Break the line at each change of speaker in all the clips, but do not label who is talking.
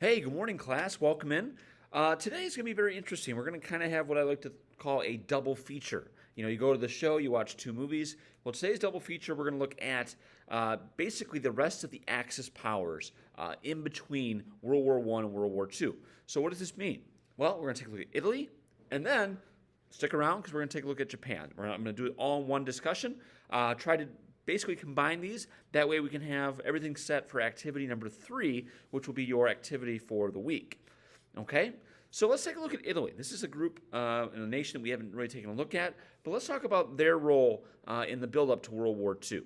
Hey, good morning, class. Welcome in. Today is going to be very interesting. We're going to kind of have what I like to call a double feature. You go to the show, you watch two movies. Well, today's double feature, we're going to look at basically the rest of the Axis powers in between World War I and World War II. So, what does this mean? Well, we're going to take a look at Italy, and then stick around because we're going to take a look at Japan. I'm going to do it all in one discussion. Try to basically combine these. That way we can have everything set for activity number 3, which will be your activity for the week. Okay? So let's take a look at Italy. This is a group and a nation that we haven't really taken a look at, but let's talk about their role in the build-up to World War II.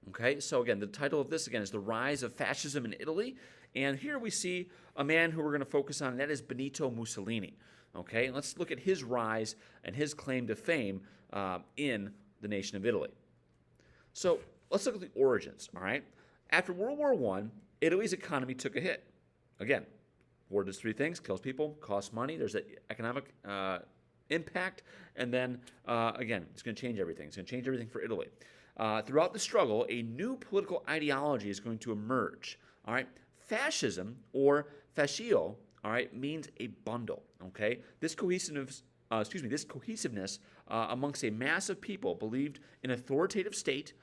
Okay, so again, the title of this, again, is The Rise of Fascism in Italy. And here we see a man who we're going to focus on, and that is Benito Mussolini. Okay, and let's look at his rise and his claim to fame in the nation of Italy. So let's look at the origins, all right? After World War I, Italy's economy took a hit. Again, war does 3 things: kills people, costs money, there's an economic impact, and then, again, it's going to change everything. It's going to change everything for Italy. Throughout the struggle, a new political ideology is going to emerge, all right? Fascism, or fascio, all right, means a bundle, okay? This cohesiveness amongst a mass of people believed in authoritative state,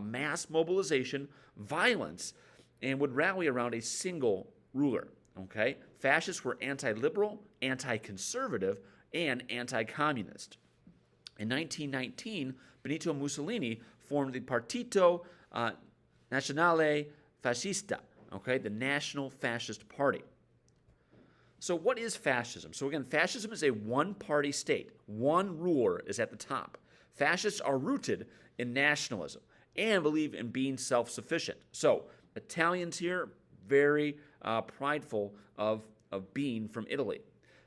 mass mobilization, violence, and would rally around a single ruler. Okay, fascists were anti-liberal, anti-conservative, and anti-communist. In 1919, Benito Mussolini formed the Partito Nazionale Fascista, okay, the National Fascist Party. So what is fascism? So again, fascism is a one-party state. One ruler is at the top. Fascists are rooted in nationalism and believe in being self-sufficient. So Italians here, very prideful of being from Italy.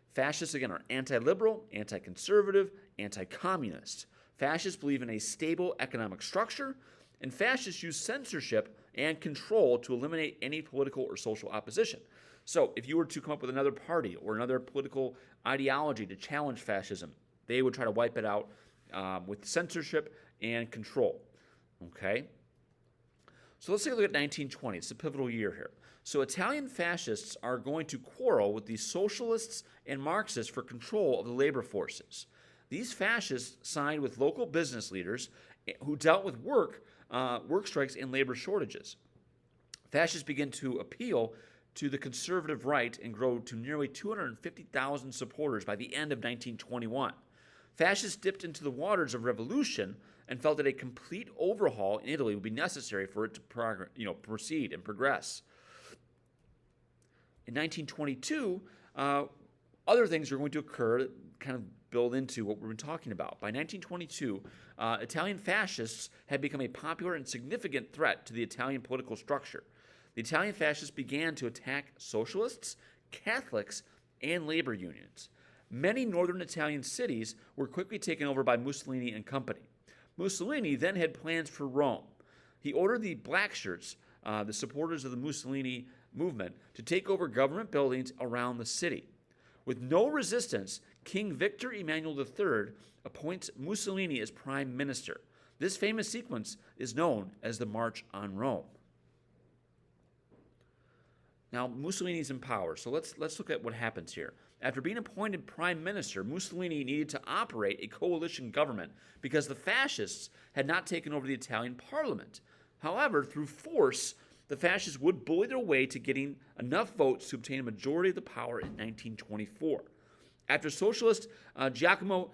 Fascists, again, are anti-liberal, anti-conservative, anti-communist. Fascists believe in a stable economic structure, and fascists use censorship and control to eliminate any political or social opposition. So if you were to come up with another party or another political ideology to challenge fascism, they would try to wipe it out with censorship and control. Okay? So let's take a look at 1920. It's a pivotal year here. So Italian fascists are going to quarrel with the socialists and Marxists for control of the labor forces. These fascists signed with local business leaders who dealt with work strikes and labor shortages. Fascists begin to appeal to the conservative right and grow to nearly 250,000 supporters by the end of 1921. Fascists dipped into the waters of revolution and felt that a complete overhaul in Italy would be necessary for it to proceed and progress. In 1922, other things are going to occur that kind of build into what we've been talking about. By 1922, Italian fascists had become a popular and significant threat to the Italian political structure. The Italian fascists began to attack socialists, Catholics, and labor unions. Many northern Italian cities were quickly taken over by Mussolini and company. Mussolini then had plans for Rome. He ordered the black shirts, the supporters of the Mussolini movement, to take over government buildings around the city. With no resistance, King Victor Emmanuel III appoints Mussolini as prime minister. This famous sequence is known as the March on Rome. Now, Mussolini's in power, so let's look at what happens here. After being appointed prime minister, Mussolini needed to operate a coalition government because the fascists had not taken over the Italian parliament. However, through force, the fascists would bully their way to getting enough votes to obtain a majority of the power in 1924. After socialist Giacomo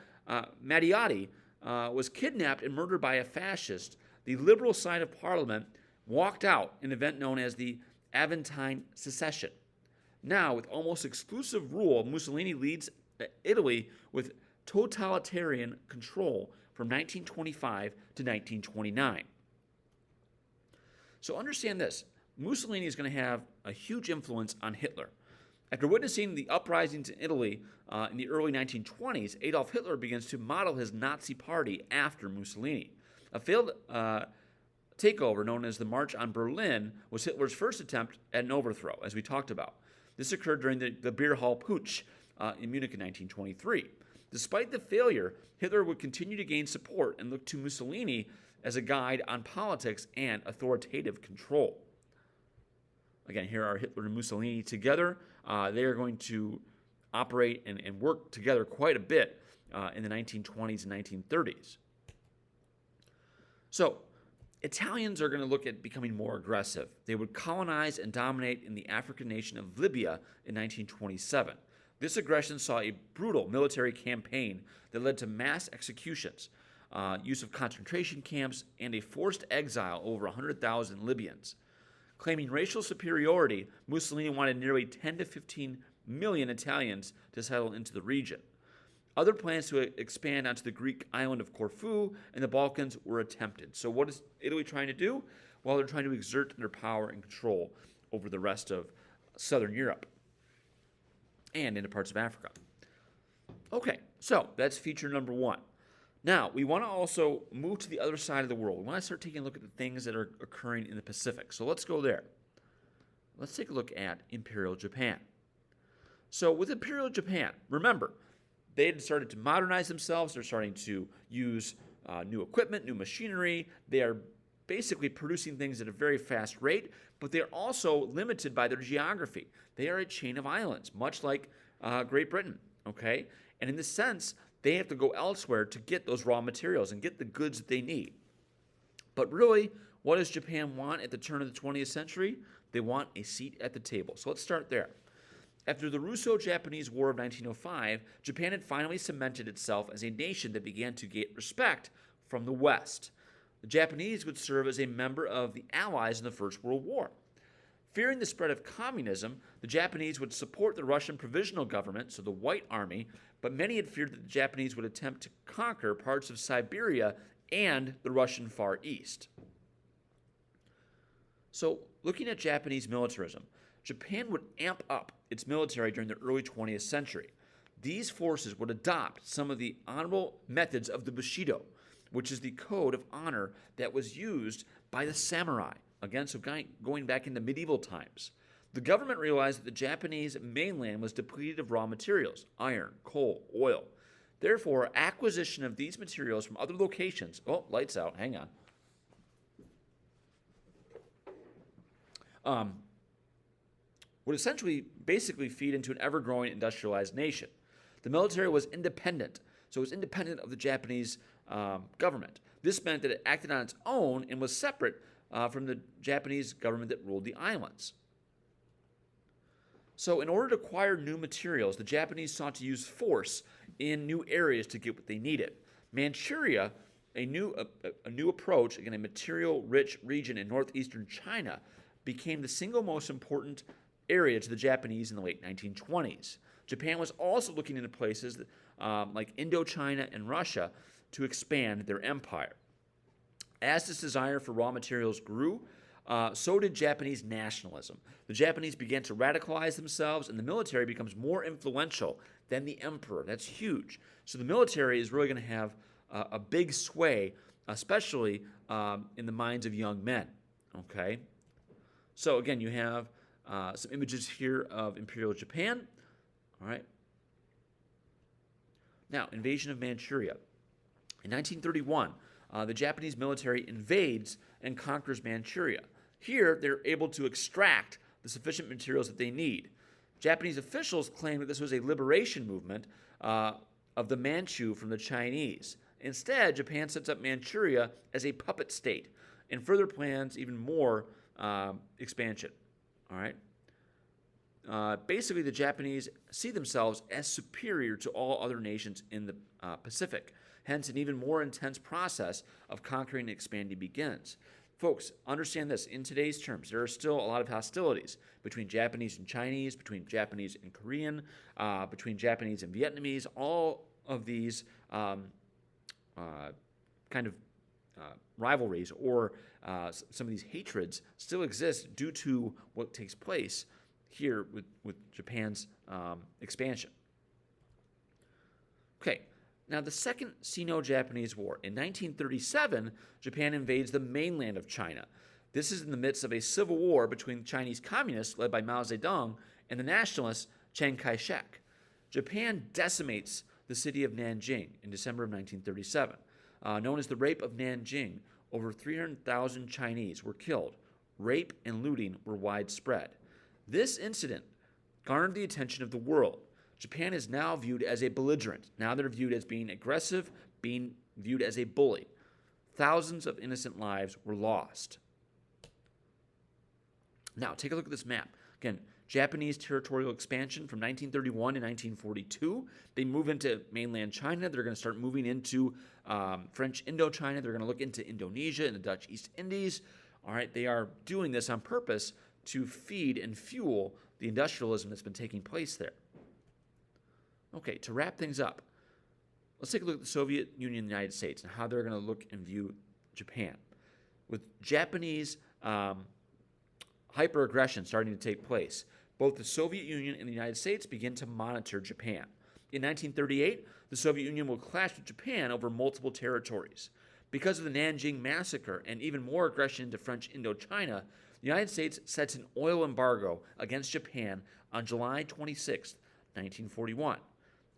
Matteotti was kidnapped and murdered by a fascist, the liberal side of parliament walked out in an event known as the Aventine Secession. Now, with almost exclusive rule, Mussolini leads Italy with totalitarian control from 1925 to 1929. So understand this. Mussolini is going to have a huge influence on Hitler. After witnessing the uprisings in Italy in the early 1920s, Adolf Hitler begins to model his Nazi party after Mussolini. A failed takeover known as the March on Berlin was Hitler's first attempt at an overthrow, as we talked about. This occurred during the Beer Hall Putsch in Munich in 1923. Despite the failure, Hitler would continue to gain support and look to Mussolini as a guide on politics and authoritative control. Again, here are Hitler and Mussolini together. They are going to operate and work together quite a bit in the 1920s and 1930s. So, Italians are going to look at becoming more aggressive. They would colonize and dominate in the African nation of Libya in 1927. This aggression saw a brutal military campaign that led to mass executions, use of concentration camps, and a forced exile of over 100,000 Libyans. Claiming racial superiority, Mussolini wanted nearly 10 to 15 million Italians to settle into the region. Other plans to expand onto the Greek island of Corfu and the Balkans were attempted. So what is Italy trying to do? Well, they're trying to exert their power and control over the rest of southern Europe and into parts of Africa. Okay, so that's feature number one. Now, we want to also move to the other side of the world. We want to start taking a look at the things that are occurring in the Pacific. So let's go there. Let's take a look at Imperial Japan. So with Imperial Japan, remember, they had started to modernize themselves. They're starting to use new equipment, new machinery. They are basically producing things at a very fast rate, but they're also limited by their geography. They are a chain of islands, much like Great Britain, okay? And in this sense, they have to go elsewhere to get those raw materials and get the goods that they need. But really, what does Japan want at the turn of the 20th century? They want a seat at the table. So let's start there. After the Russo-Japanese War of 1905, Japan had finally cemented itself as a nation that began to get respect from the West. The Japanese would serve as a member of the Allies in the First World War. Fearing the spread of communism, the Japanese would support the Russian Provisional Government, so the White Army, but many had feared that the Japanese would attempt to conquer parts of Siberia and the Russian Far East. So, looking at Japanese militarism, Japan would amp up its military during the early 20th century. These forces would adopt some of the honorable methods of the Bushido, which is the code of honor that was used by the samurai, again, so going back into medieval times. The government realized that the Japanese mainland was depleted of raw materials, iron, coal, oil. Therefore, acquisition of these materials from other locations, lights out, hang on, would essentially basically feed into an ever-growing industrialized nation. The military was independent, so it was independent of the Japanese government. This meant that it acted on its own and was separate from the Japanese government that ruled the islands. So in order to acquire new materials, the Japanese sought to use force in new areas to get what they needed. Manchuria, a new approach, again, a material-rich region in northeastern China, became the single most important area to the Japanese in the late 1920s. Japan was also looking into places like Indochina and Russia to expand their empire. As this desire for raw materials grew, so did Japanese nationalism. The Japanese began to radicalize themselves, and the military becomes more influential than the emperor. That's huge. So the military is really going to have a big sway, especially in the minds of young men. Okay? So again, you have some images here of Imperial Japan. All right. Now, invasion of Manchuria. In 1931, the Japanese military invades and conquers Manchuria. Here, they're able to extract the sufficient materials that they need. Japanese officials claim that this was a liberation movement of the Manchu from the Chinese. Instead, Japan sets up Manchuria as a puppet state and further plans even more expansion. All right. Basically, the Japanese see themselves as superior to all other nations in the Pacific. Hence, an even more intense process of conquering and expanding begins. Folks, understand this. In today's terms, there are still a lot of hostilities between Japanese and Chinese, between Japanese and Korean, between Japanese and Vietnamese. All of these kind of rivalries or some of these hatreds still exist due to what takes place here with Japan's expansion. Okay, now the Second Sino-Japanese War. In 1937, Japan invades the mainland of China. This is in the midst of a civil war between Chinese communists led by Mao Zedong and the nationalist Chiang Kai-shek. Japan decimates the city of Nanjing in December of 1937. Known as the Rape of Nanjing, over 300,000 Chinese were killed. Rape and looting were widespread. This incident garnered the attention of the world. Japan is now viewed as a belligerent. Now they're viewed as being aggressive, being viewed as a bully. Thousands of innocent lives were lost. Now, take a look at this map. Again, Japanese territorial expansion from 1931 to 1942. They move into mainland China. They're going to start moving into French Indochina. They're going to look into Indonesia and the Dutch East Indies. All right, they are doing this on purpose to feed and fuel the industrialism that's been taking place there. Okay, to wrap things up, let's take a look at the Soviet Union and the United States and how they're going to look and view Japan. With Japanese hyper-aggression starting to take place, both the Soviet Union and the United States begin to monitor Japan. In 1938, the Soviet Union will clash with Japan over multiple territories. Because of the Nanjing Massacre and even more aggression into French Indochina, the United States sets an oil embargo against Japan on July 26, 1941.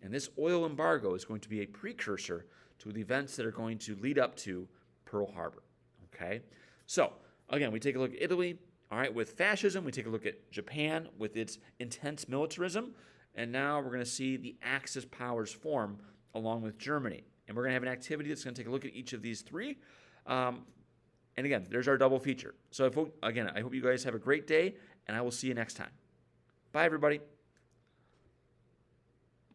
And this oil embargo is going to be a precursor to the events that are going to lead up to Pearl Harbor. Okay? So, again, we take a look at Italy. All right, with fascism, we take a look at Japan with its intense militarism. And now we're going to see the Axis powers form along with Germany. And we're going to have an activity that's going to take a look at each of these three. And again, there's our double feature. So, I hope you guys have a great day, and I will see you next time. Bye, everybody.